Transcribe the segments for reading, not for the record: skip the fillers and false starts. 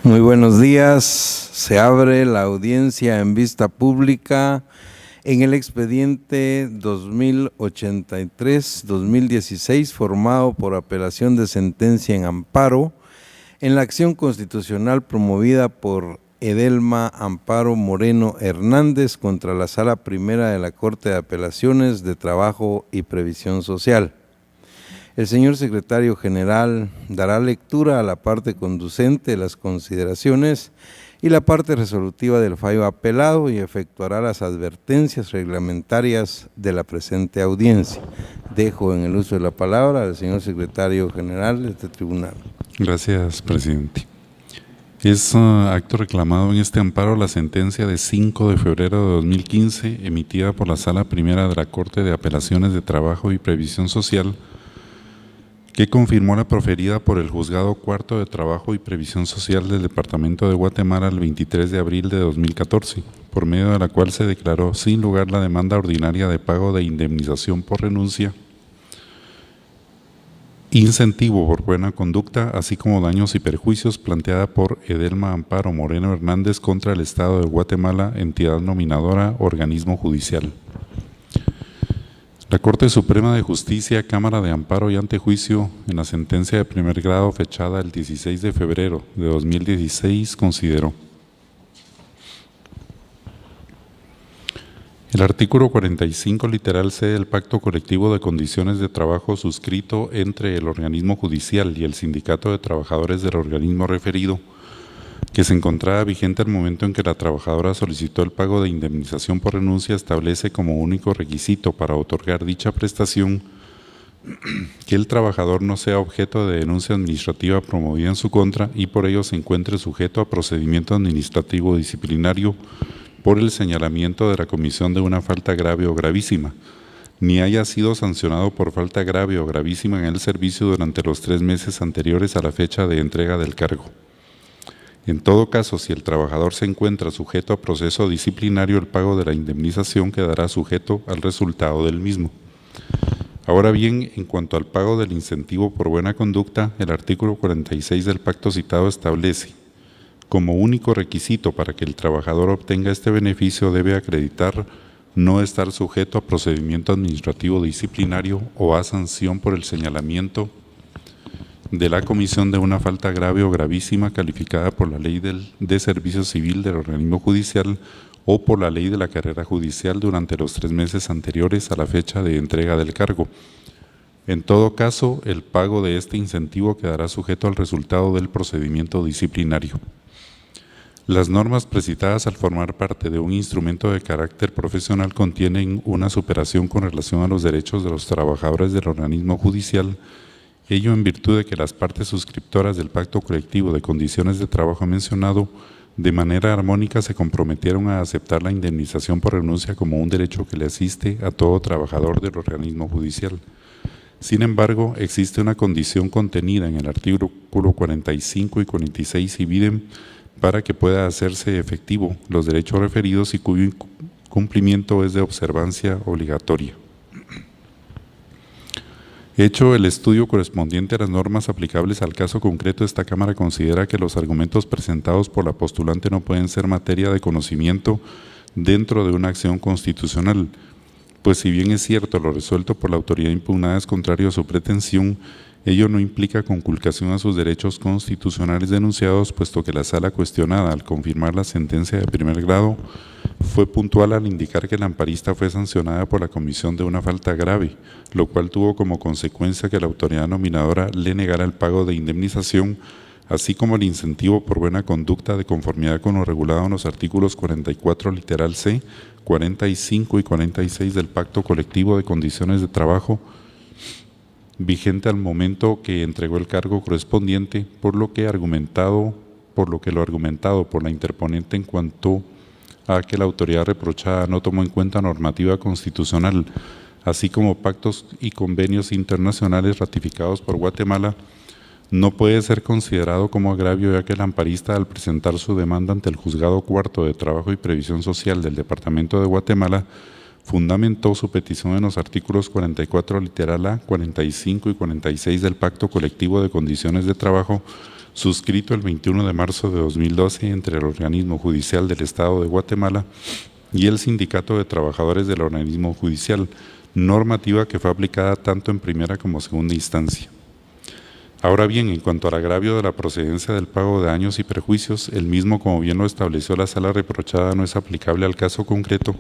Muy buenos días. Se abre la audiencia en vista pública en el expediente 2083-2016, formado por apelación de sentencia en amparo en la acción constitucional promovida por Edelma Amparo Moreno Hernández contra la Sala Primera de la Corte de Apelaciones de Trabajo y Previsión Social. El señor secretario general dará lectura a la parte conducente de las consideraciones y la parte resolutiva del fallo apelado y efectuará las advertencias reglamentarias de la presente audiencia. Dejo en el uso de la palabra al señor secretario general de este tribunal. Gracias, presidente. Es acto reclamado en este amparo la sentencia de 5 de febrero de 2015 emitida por la Sala Primera de la Corte de Apelaciones de Trabajo y Previsión Social, que confirmó la proferida por el Juzgado Cuarto de Trabajo y Previsión Social del Departamento de Guatemala el 23 de abril de 2014, por medio de la cual se declaró sin lugar la demanda ordinaria de pago de indemnización por renuncia, incentivo por buena conducta, así como daños y perjuicios planteada por Edelma Amparo Moreno Hernández contra el Estado de Guatemala, entidad nominadora, organismo judicial. La Corte Suprema de Justicia, Cámara de Amparo y Antejuicio, en la sentencia de primer grado fechada el 16 de febrero de 2016, consideró: el artículo 45, literal C del Pacto Colectivo de Condiciones de Trabajo suscrito entre el organismo judicial y el Sindicato de Trabajadores del organismo referido, que se encontraba vigente al momento en que la trabajadora solicitó el pago de indemnización por renuncia, establece como único requisito para otorgar dicha prestación que el trabajador no sea objeto de denuncia administrativa promovida en su contra y por ello se encuentre sujeto a procedimiento administrativo disciplinario por el señalamiento de la comisión de una falta grave o gravísima, ni haya sido sancionado por falta grave o gravísima en el servicio durante los 3 meses anteriores a la fecha de entrega del cargo. En todo caso, si el trabajador se encuentra sujeto a proceso disciplinario, el pago de la indemnización quedará sujeto al resultado del mismo. Ahora bien, en cuanto al pago del incentivo por buena conducta, el artículo 46 del pacto citado establece: como único requisito para que el trabajador obtenga este beneficio debe acreditar no estar sujeto a procedimiento administrativo disciplinario o a sanción por el señalamiento de la comisión de una falta grave o gravísima calificada por la Ley de Servicio Civil del organismo judicial o por la Ley de la Carrera Judicial durante los 3 meses anteriores a la fecha de entrega del cargo. En todo caso, el pago de este incentivo quedará sujeto al resultado del procedimiento disciplinario. Las normas precitadas, al formar parte de un instrumento de carácter profesional, contienen una superación con relación a los derechos de los trabajadores del organismo judicial, ello en virtud de que las partes suscriptoras del Pacto Colectivo de Condiciones de Trabajo mencionado de manera armónica se comprometieron a aceptar la indemnización por renuncia como un derecho que le asiste a todo trabajador del organismo judicial. Sin embargo, existe una condición contenida en el artículo 45 y 46 ibidem para que pueda hacerse efectivo los derechos referidos y cuyo cumplimiento es de observancia obligatoria. Hecho el estudio correspondiente a las normas aplicables al caso concreto, esta Cámara considera que los argumentos presentados por la postulante no pueden ser materia de conocimiento dentro de una acción constitucional, pues si bien es cierto lo resuelto por la autoridad impugnada es contrario a su pretensión, ello no implica conculcación a sus derechos constitucionales denunciados, puesto que la sala cuestionada, al confirmar la sentencia de primer grado, fue puntual al indicar que la amparista fue sancionada por la comisión de una falta grave, lo cual tuvo como consecuencia que la autoridad nominadora le negara el pago de indemnización, así como el incentivo por buena conducta de conformidad con lo regulado en los artículos 44 literal C, 45 y 46 del Pacto Colectivo de Condiciones de Trabajo, vigente al momento que entregó el cargo correspondiente, por lo que lo argumentado por la interponente en cuanto a que la autoridad reprochada no tomó en cuenta normativa constitucional, así como pactos y convenios internacionales ratificados por Guatemala, no puede ser considerado como agravio, ya que el amparista, al presentar su demanda ante el Juzgado Cuarto de Trabajo y Previsión Social del Departamento de Guatemala, fundamentó su petición en los artículos 44 literal A, 45 y 46 del Pacto Colectivo de Condiciones de Trabajo, suscrito el 21 de marzo de 2012 entre el Organismo Judicial del Estado de Guatemala y el Sindicato de Trabajadores del Organismo Judicial, normativa que fue aplicada tanto en primera como segunda instancia. Ahora bien, en cuanto al agravio de la procedencia del pago de daños y perjuicios, el mismo, como bien lo estableció la sala reprochada, no es aplicable al caso concreto,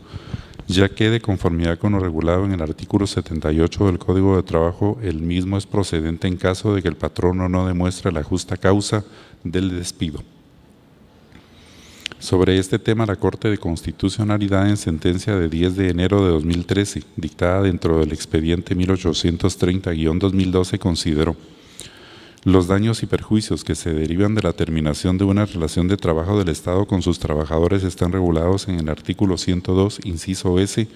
ya que de conformidad con lo regulado en el artículo 78 del Código de Trabajo, el mismo es procedente en caso de que el patrono no demuestre la justa causa del despido. Sobre este tema, la Corte de Constitucionalidad, en sentencia de 10 de enero de 2013, dictada dentro del expediente 1830-2012, consideró: los daños y perjuicios que se derivan de la terminación de una relación de trabajo del Estado con sus trabajadores están regulados en el artículo 102, inciso S,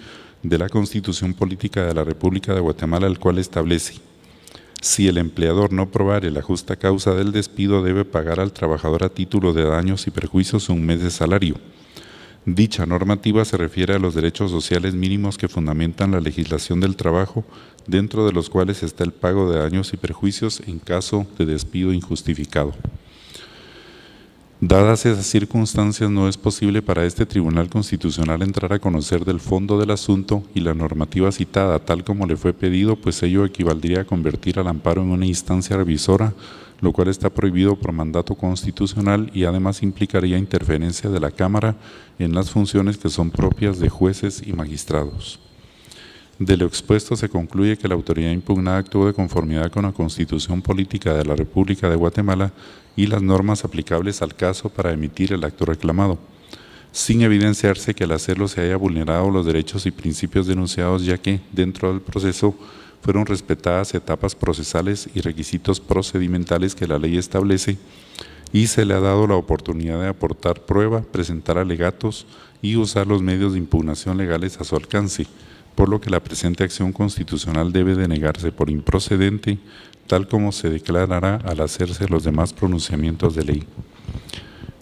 de la Constitución Política de la República de Guatemala, el cual establece: si el empleador no probare la justa causa del despido, debe pagar al trabajador a título de daños y perjuicios un mes de salario. Dicha normativa se refiere a los derechos sociales mínimos que fundamentan la legislación del trabajo, dentro de los cuales está el pago de daños y perjuicios en caso de despido injustificado. Dadas esas circunstancias, no es posible para este Tribunal Constitucional entrar a conocer del fondo del asunto y la normativa citada tal como le fue pedido, pues ello equivaldría a convertir al amparo en una instancia revisora, lo cual está prohibido por mandato constitucional y además implicaría interferencia de la Cámara en las funciones que son propias de jueces y magistrados. De lo expuesto se concluye que la autoridad impugnada actuó de conformidad con la Constitución Política de la República de Guatemala y las normas aplicables al caso para emitir el acto reclamado, sin evidenciarse que al hacerlo se haya vulnerado los derechos y principios denunciados, ya que dentro del proceso fueron respetadas etapas procesales y requisitos procedimentales que la ley establece y se le ha dado la oportunidad de aportar prueba, presentar alegatos y usar los medios de impugnación legales a su alcance, por lo que la presente acción constitucional debe denegarse por improcedente, tal como se declarará al hacerse los demás pronunciamientos de ley.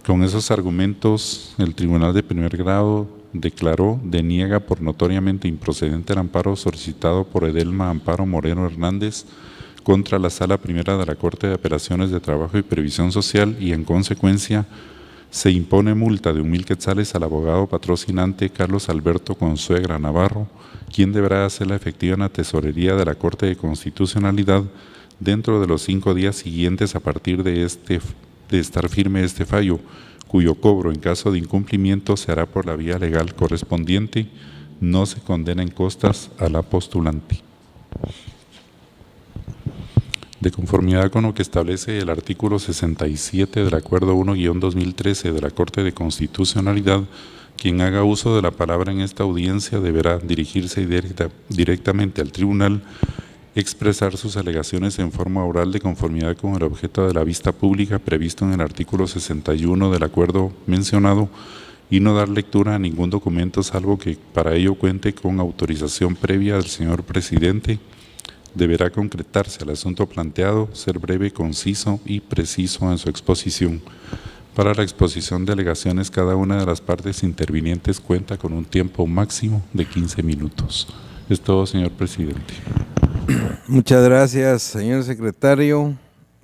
Con esos argumentos, el Tribunal de Primer Grado deniega por notoriamente improcedente el amparo solicitado por Edelma Amparo Moreno Hernández contra la Sala Primera de la Corte de Apelaciones de Trabajo y Previsión Social y, en consecuencia, se impone multa de 1,000 quetzales al abogado patrocinante Carlos Alberto Consuegra Navarro, quien deberá hacerla efectiva en la tesorería de la Corte de Constitucionalidad dentro de los 5 días siguientes a partir de estar firme este fallo, cuyo cobro en caso de incumplimiento se hará por la vía legal correspondiente. No se condena en costas a la postulante. De conformidad con lo que establece el artículo 67 del Acuerdo 1-2013 de la Corte de Constitucionalidad, quien haga uso de la palabra en esta audiencia deberá dirigirse directamente al tribunal, expresar sus alegaciones en forma oral de conformidad con el objeto de la vista pública previsto en el artículo 61 del acuerdo mencionado y no dar lectura a ningún documento salvo que para ello cuente con autorización previa del señor presidente. Deberá concretarse el asunto planteado, ser breve, conciso y preciso en su exposición. Para la exposición de alegaciones, cada una de las partes intervinientes cuenta con un tiempo máximo de 15 minutos. Es todo, señor presidente. Muchas gracias, señor secretario.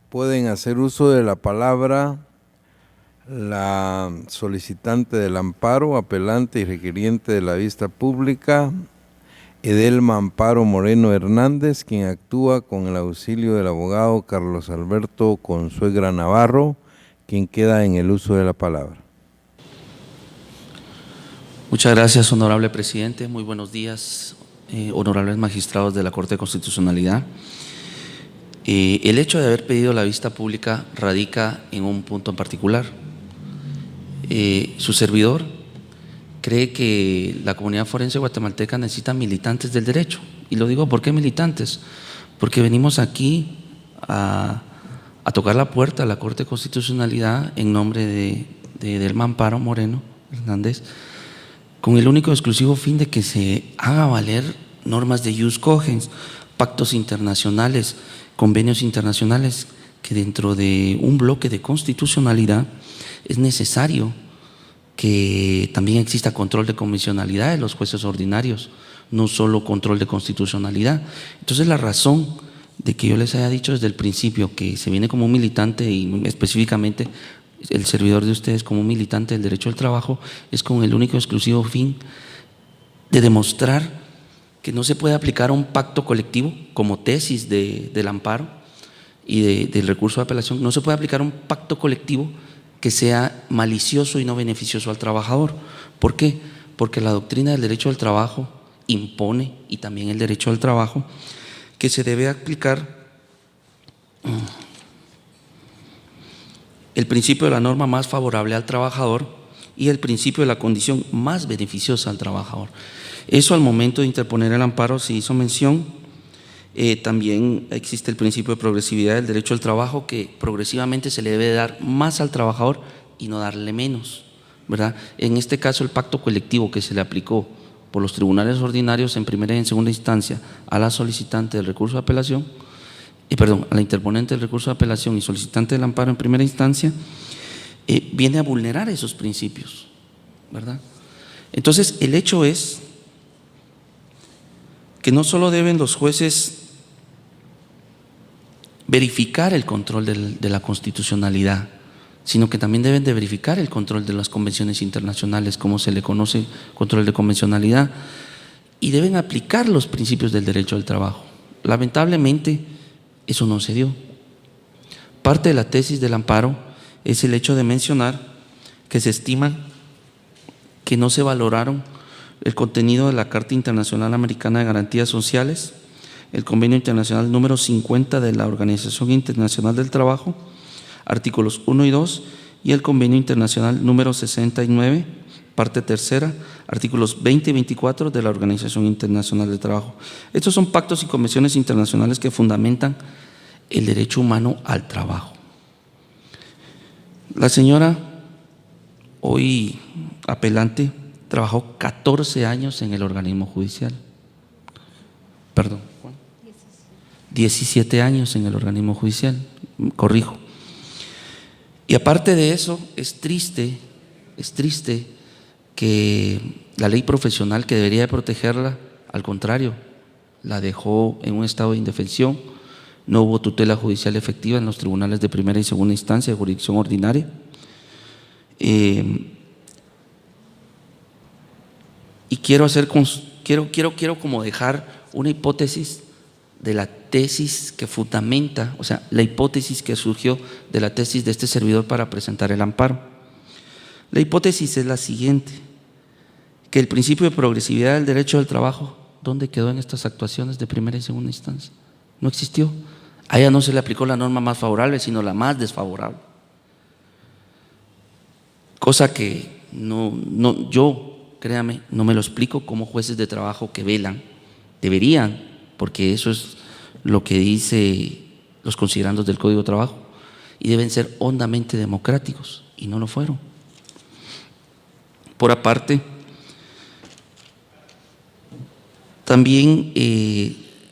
Pueden hacer uso de la palabra la solicitante del amparo, apelante y requiriente de la vista pública, Edelma Amparo Moreno Hernández, quien actúa con el auxilio del abogado Carlos Alberto Consuegra Navarro, quien queda en el uso de la palabra. Muchas gracias, honorable presidente. Muy buenos días, honorables magistrados de la Corte de Constitucionalidad. El hecho de haber pedido la vista pública radica en un punto en particular. Su servidor cree que la comunidad forense guatemalteca necesita militantes del derecho. Y lo digo, ¿por qué militantes? Porque venimos aquí a tocar la puerta a la Corte de Constitucionalidad en nombre de Edelma Amparo Moreno Hernández, con el único exclusivo fin de que se haga valer normas de ius cogens, pactos internacionales, convenios internacionales, que dentro de un bloque de constitucionalidad es necesario que también exista control de convencionalidad de los jueces ordinarios, no solo control de constitucionalidad. Entonces, la razón de que yo les haya dicho desde el principio que se viene como un militante, y específicamente el servidor de ustedes como un militante del derecho al trabajo, es con el único y exclusivo fin de demostrar que no se puede aplicar un pacto colectivo como tesis del amparo y del recurso de apelación. No se puede aplicar un pacto colectivo que sea malicioso y no beneficioso al trabajador. ¿Por qué? Porque la doctrina del derecho al trabajo impone, y también el derecho al trabajo, que se debe aplicar el principio de la norma más favorable al trabajador y el principio de la condición más beneficiosa al trabajador. Eso al momento de interponer el amparo se hizo mención. También existe el principio de progresividad del derecho al trabajo, que progresivamente se le debe dar más al trabajador y no darle menos, ¿verdad? En este caso, el pacto colectivo que se le aplicó por los tribunales ordinarios en primera y en segunda instancia a la solicitante del recurso de apelación, a la interponente del recurso de apelación y solicitante del amparo en primera instancia, viene a vulnerar esos principios, ¿verdad? Entonces, el hecho es que no solo deben los jueces verificar el control de la constitucionalidad, sino que también deben de verificar el control de las convenciones internacionales, como se le conoce control de convencionalidad, y deben aplicar los principios del derecho al trabajo. Lamentablemente, eso no se dio. Parte de la tesis del amparo es el hecho de mencionar que se estima que no se valoraron el contenido de la Carta Internacional Americana de Garantías Sociales, el Convenio Internacional número 50 de la Organización Internacional del Trabajo, artículos 1 y 2, y el Convenio Internacional número 69, parte tercera, artículos 20 y 24 de la Organización Internacional del Trabajo. Estos son pactos y convenciones internacionales que fundamentan el derecho humano al trabajo. La señora, hoy apelante, trabajó 14 años en el organismo judicial. 17 años en el organismo judicial, corrijo. Y aparte de eso, es triste que la ley profesional, que debería de protegerla, al contrario, la dejó en un estado de indefensión. No hubo tutela judicial efectiva en los tribunales de primera y segunda instancia de jurisdicción ordinaria. Y quiero como dejar una hipótesis de la tesis que fundamenta, o sea, la hipótesis que surgió de la tesis de este servidor para presentar el amparo. La hipótesis es la siguiente: que el principio de progresividad del derecho del trabajo, ¿dónde quedó en estas actuaciones de primera y segunda instancia? No existió. A ella no se le aplicó la norma más favorable, sino la más desfavorable. Cosa que yo, créame, no me lo explico como jueces de trabajo que velan. Deberían, porque eso es lo que dice los considerandos del Código de Trabajo, y deben ser hondamente democráticos, y no lo fueron. Por aparte, también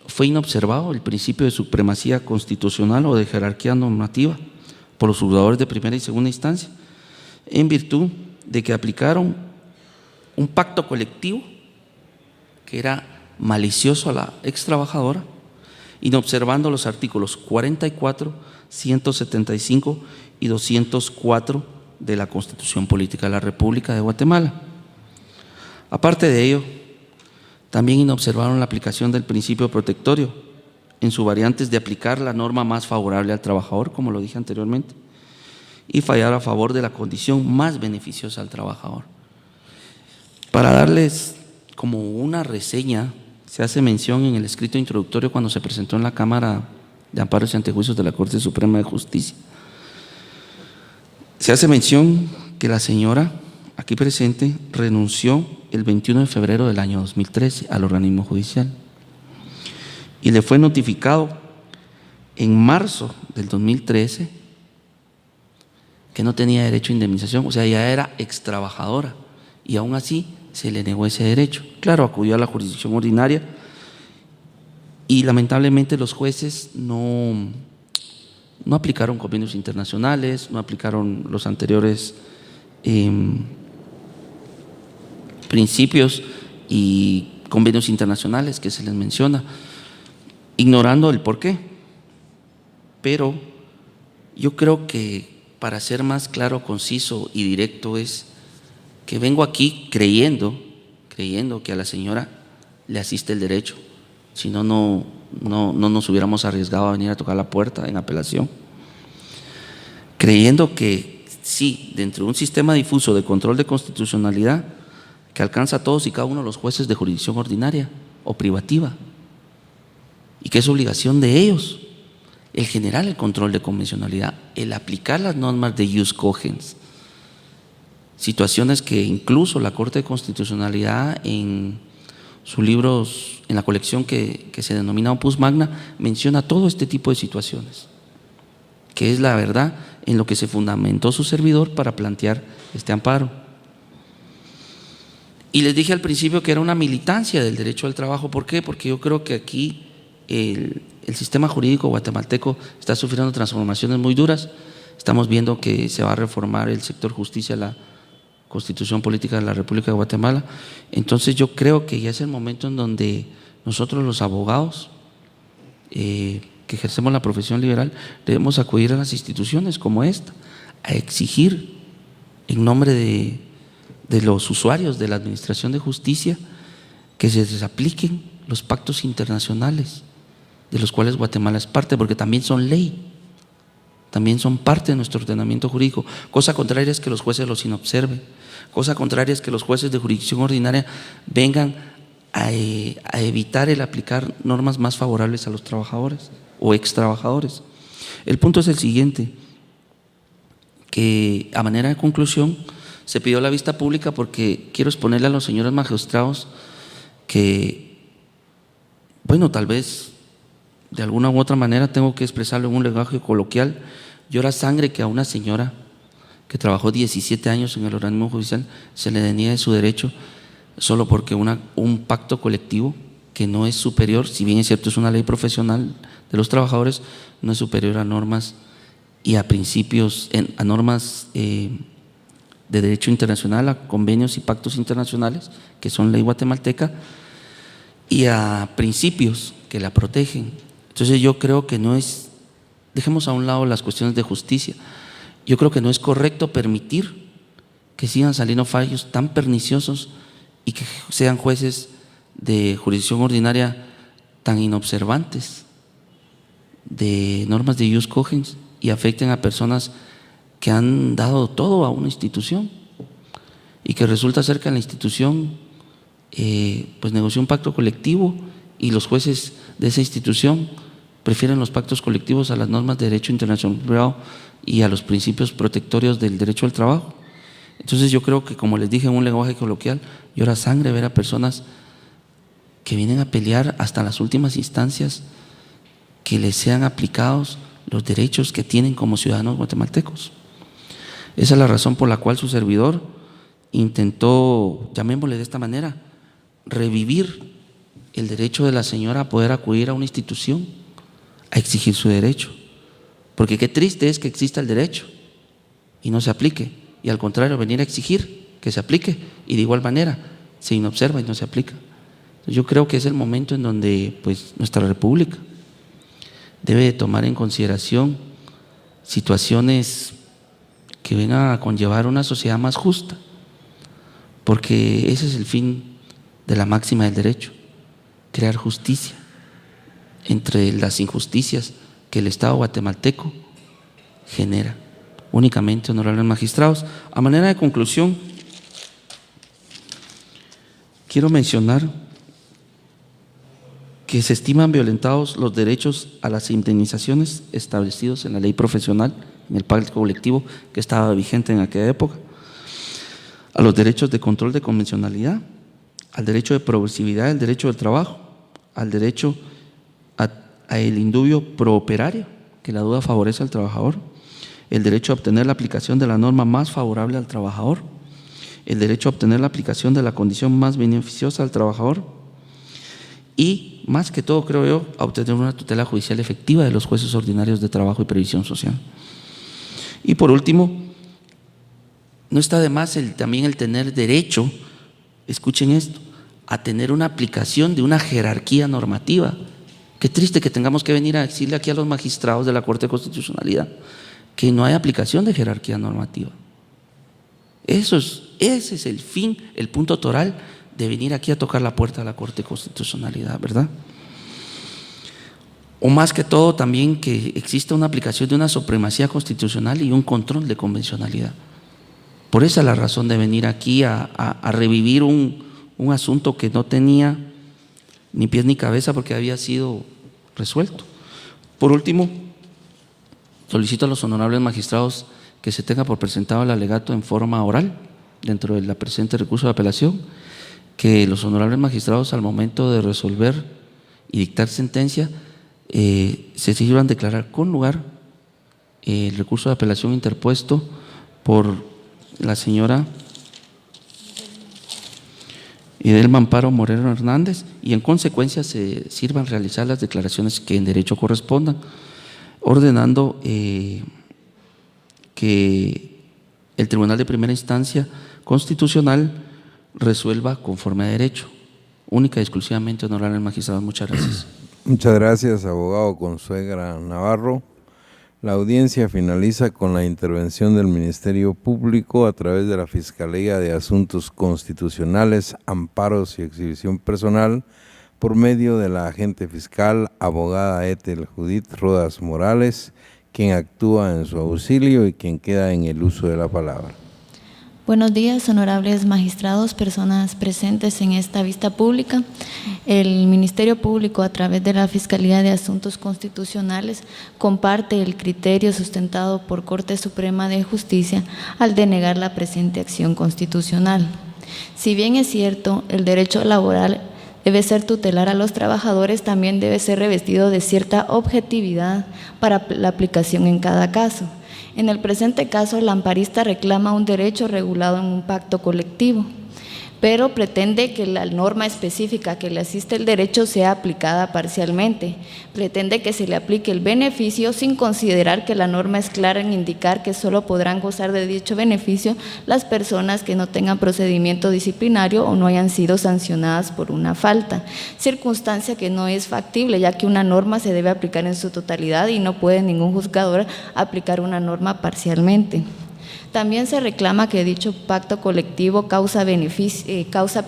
fue inobservado el principio de supremacía constitucional o de jerarquía normativa por los juzgadores de primera y segunda instancia, en virtud de que aplicaron un pacto colectivo que era malicioso a la ex trabajadora, inobservando los artículos 44, 175 y 204 de la Constitución Política de la República de Guatemala. Aparte de ello, también inobservaron la aplicación del principio protectorio en sus variantes de aplicar la norma más favorable al trabajador, como lo dije anteriormente, y fallar a favor de la condición más beneficiosa al trabajador. Para darles como una reseña, se hace mención en el escrito introductorio cuando se presentó en la Cámara de Amparos y Antejuicios de la Corte Suprema de Justicia. Se hace mención que la señora aquí presente renunció el 21 de febrero del año 2013 al organismo judicial y le fue notificado en marzo del 2013 que no tenía derecho a indemnización, o sea, ya era ex trabajadora, y aún así se le negó ese derecho. Claro, acudió a la jurisdicción ordinaria y lamentablemente los jueces no aplicaron convenios internacionales, no aplicaron los anteriores principios y convenios internacionales que se les menciona, ignorando el por qué. pero yo creo que para ser más claro, conciso y directo es que vengo aquí creyendo que a la señora le asiste el derecho, si no, no nos hubiéramos arriesgado a venir a tocar la puerta en apelación, creyendo que sí, dentro de un sistema difuso de control de constitucionalidad que alcanza a todos y cada uno de los jueces de jurisdicción ordinaria o privativa, y que es obligación de ellos el generar el control de convencionalidad, el aplicar las normas de jus cogens, situaciones que incluso la Corte de Constitucionalidad en sus libros, en la colección que se denomina Opus Magna, menciona todo este tipo de situaciones, que es la verdad en lo que se fundamentó su servidor para plantear este amparo. Y les dije al principio que era una militancia del derecho al trabajo. ¿Por qué? Porque yo creo que aquí el sistema jurídico guatemalteco está sufriendo transformaciones muy duras. Estamos viendo que se va a reformar el sector justicia, la Constitución Política de la República de Guatemala. Entonces yo creo que ya es el momento en donde nosotros los abogados que ejercemos la profesión liberal debemos acudir a las instituciones como esta a exigir en nombre de los usuarios de la administración de justicia que se les apliquen los pactos internacionales de los cuales Guatemala es parte, porque también son ley, también son parte de nuestro ordenamiento jurídico. Cosa contraria es que los jueces los inobserven, cosa contraria es que los jueces de jurisdicción ordinaria vengan a evitar el aplicar normas más favorables a los trabajadores o ex trabajadores. El punto es el siguiente, que a manera de conclusión se pidió la vista pública porque quiero exponerle a los señores magistrados que, bueno, tal vez de alguna u otra manera tengo que expresarlo en un lenguaje coloquial, llora sangre que a una señora que trabajó 17 años en el organismo judicial se le deniegue su derecho solo porque un pacto colectivo que no es superior, si bien es cierto es una ley profesional de los trabajadores, no es superior a normas y a principios, a normas de derecho internacional, a convenios y pactos internacionales que son ley guatemalteca y a principios que la protegen. Entonces yo creo que no es, dejemos a un lado las cuestiones de justicia, yo creo que no es correcto permitir que sigan saliendo fallos tan perniciosos y que sean jueces de jurisdicción ordinaria tan inobservantes de normas de jus cogens y afecten a personas que han dado todo a una institución y que resulta ser que la institución pues negoció un pacto colectivo y los jueces de esa institución prefieren los pactos colectivos a las normas de derecho internacional y a los principios protectorios del derecho al trabajo. Entonces yo creo que, como les dije en un lenguaje coloquial, llora sangre ver a personas que vienen a pelear hasta las últimas instancias que les sean aplicados los derechos que tienen como ciudadanos guatemaltecos. Esa es la razón por la cual su servidor intentó, llamémosle de esta manera, revivir el derecho de la señora a poder acudir a una institución a exigir su derecho, porque qué triste es que exista el derecho y no se aplique, y al contrario venir a exigir que se aplique y de igual manera se inobserva y no se aplica. Yo creo que es el momento en donde pues nuestra república debe de tomar en consideración situaciones que vengan a conllevar una sociedad más justa, porque ese es el fin de la máxima del derecho, crear justicia entre las injusticias que el Estado guatemalteco genera. Únicamente, honorables magistrados, a manera de conclusión, quiero mencionar que se estiman violentados los derechos a las indemnizaciones establecidos en la ley profesional, en el pacto colectivo que estaba vigente en aquella época, a los derechos de control de convencionalidad, al derecho de progresividad del derecho del trabajo, al derecho a el indubio prooperario, que la duda favorece al trabajador, el derecho a obtener la aplicación de la norma más favorable al trabajador, el derecho a obtener la aplicación de la condición más beneficiosa al trabajador y, más que todo, creo yo, a obtener una tutela judicial efectiva de los jueces ordinarios de trabajo y previsión social. Y por último, no está de más también el tener derecho, escuchen esto, a tener una aplicación de una jerarquía normativa Qué triste que tengamos que venir a decirle aquí a los magistrados de la Corte de Constitucionalidad que no hay aplicación de jerarquía normativa. Ese es el fin, el punto toral de venir aquí a tocar la puerta de la Corte de Constitucionalidad, ¿verdad? O más que todo también que exista una aplicación de una supremacía constitucional y un control de convencionalidad. Por esa es la razón de venir aquí a revivir un asunto que no tenía ni pies ni cabeza porque había sido resuelto. Por último, solicito a los honorables magistrados que se tenga por presentado el alegato en forma oral dentro de la presente recurso de apelación, que los honorables magistrados al momento de resolver y dictar sentencia se sirvan declarar con lugar el recurso de apelación interpuesto por la señora Edelma Amparo Moreno Hernández y en consecuencia se sirvan realizar las declaraciones que en derecho correspondan, ordenando que el Tribunal de Primera Instancia Constitucional resuelva conforme a derecho. Única y exclusivamente, honorables magistrados. Muchas gracias. Muchas gracias, abogado Consuegra Navarro. La audiencia finaliza con la intervención del Ministerio Público a través de la Fiscalía de Asuntos Constitucionales, Amparos y Exhibición Personal por medio de la agente fiscal, abogada Ethel Judith Rodas Morales, quien actúa en su auxilio y quien queda en el uso de la palabra. Buenos días, honorables magistrados, personas presentes en esta vista pública. El Ministerio Público, a través de la Fiscalía de Asuntos Constitucionales, comparte el criterio sustentado por Corte Suprema de Justicia al denegar la presente acción constitucional. Si bien es cierto, el derecho laboral debe ser tutelar a los trabajadores, también debe ser revestido de cierta objetividad para la aplicación en cada caso. En el presente caso, el amparista reclama un derecho regulado en un pacto colectivo, pero pretende que la norma específica que le asiste el derecho sea aplicada parcialmente. Pretende que se le aplique el beneficio sin considerar que la norma es clara en indicar que solo podrán gozar de dicho beneficio las personas que no tengan procedimiento disciplinario o no hayan sido sancionadas por una falta, circunstancia que no es factible, ya que una norma se debe aplicar en su totalidad y no puede ningún juzgador aplicar una norma parcialmente. También se reclama que dicho pacto colectivo causa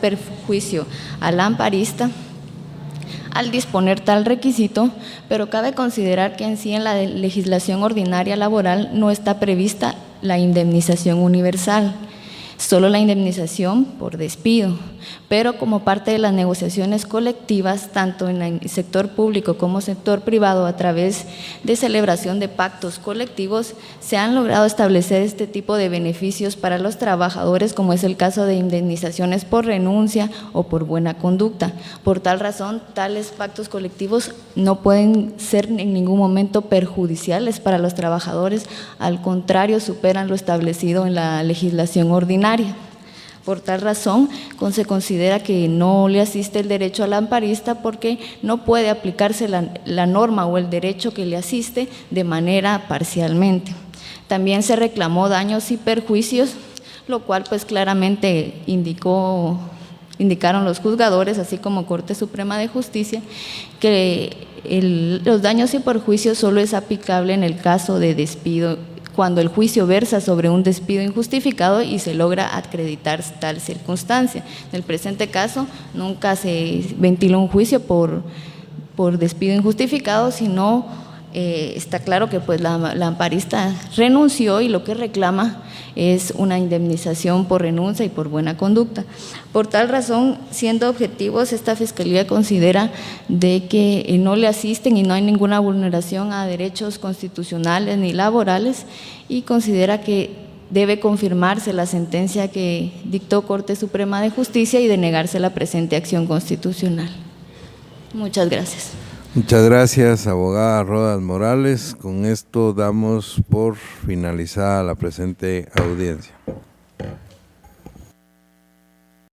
perjuicio al amparista al disponer tal requisito, pero cabe considerar que en sí en la legislación ordinaria laboral no está prevista la indemnización universal, solo la indemnización por despido, pero como parte de las negociaciones colectivas, tanto en el sector público como sector privado, a través de celebración de pactos colectivos, se han logrado establecer este tipo de beneficios para los trabajadores, como es el caso de indemnizaciones por renuncia o por buena conducta. Por tal razón, tales pactos colectivos no pueden ser en ningún momento perjudiciales para los trabajadores, al contrario, superan lo establecido en la legislación ordinaria. Por tal razón, se considera que no le asiste el derecho al amparista porque no puede aplicarse la norma o el derecho que le asiste de manera parcialmente. También se reclamó daños y perjuicios, lo cual pues claramente indicaron los juzgadores, así como Corte Suprema de Justicia, que los daños y perjuicios solo es aplicable en el caso de despido, cuando el juicio versa sobre un despido injustificado y se logra acreditar tal circunstancia. En el presente caso, nunca se ventiló un juicio por despido injustificado, sino está claro que pues la amparista renunció y lo que reclama es una indemnización por renuncia y por buena conducta. Por tal razón, siendo objetivos, esta Fiscalía considera de que no le asisten y no hay ninguna vulneración a derechos constitucionales ni laborales y considera que debe confirmarse la sentencia que dictó Corte Suprema de Justicia y denegarse la presente acción constitucional. Muchas gracias. Muchas gracias, abogada Rodas Morales. Con esto damos por finalizada la presente audiencia.